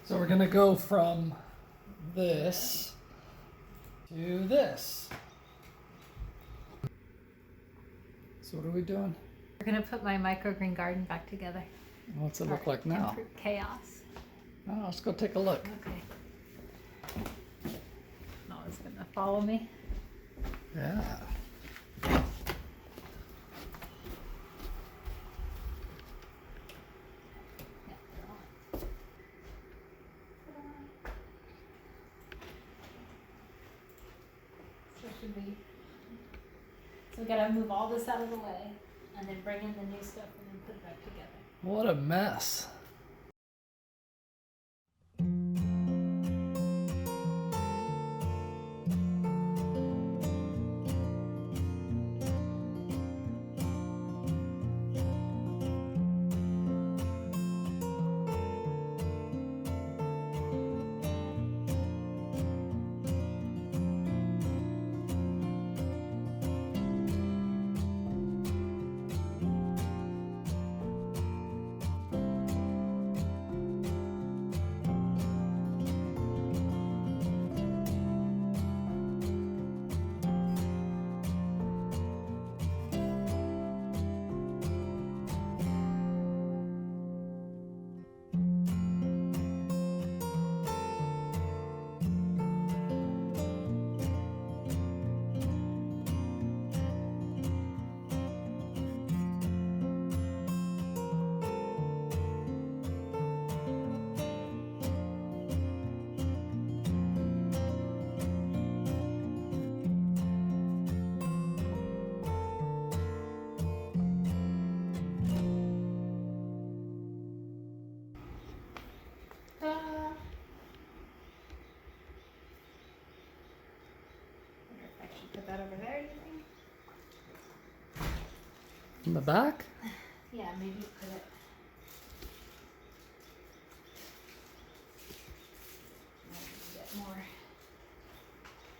So we're gonna go from this to this. So what are we doing? We're gonna put my microgreen garden back together. What's it look like now? Chaos. Oh, let's go take a look. Okay. No one's gonna follow me. Yeah. So we gotta move all this out of the way and then bring in the new stuff and then put it back together. What a mess. Put that over there, you think? In the back? Yeah, maybe put it. Get more.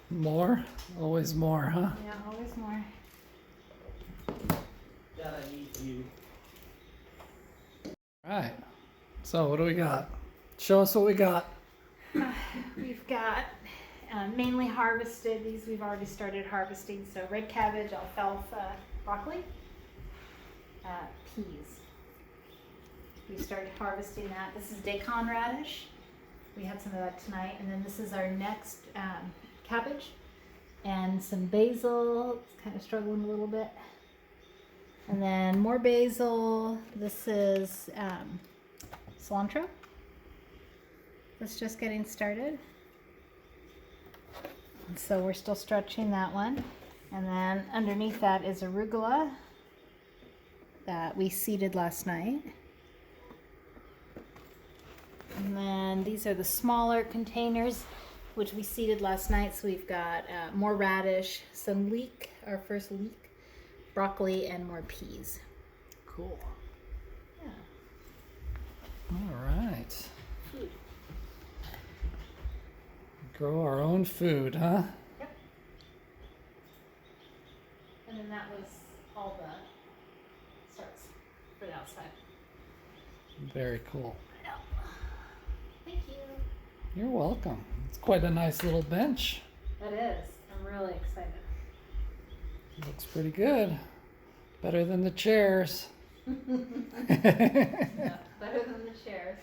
More? Always more, huh? Yeah, always more. Gotta need you. Alright. So what do we got? Show us what we got. We've got mainly harvested. These we've already started harvesting. So red cabbage, alfalfa, broccoli, peas. We started harvesting that. This is daikon radish. We had some of that tonight. And then this is our next cabbage and some basil. It's kind of struggling a little bit. And then more basil. This is cilantro. It's just getting started. And so we're still stretching that one. And then underneath that is arugula that we seeded last night. And then these are the smaller containers which we seeded last night. So we've got more radish, some leek, our first leek, broccoli, and more peas. Cool. Yeah. Alright. Grow our own food, huh? Yep. And then that was all the starts for the outside. Very cool. I know. Thank you. You're welcome. It's quite a nice little bench. It is. I'm really excited. Looks pretty good. Better than the chairs. Yeah, better than the chairs.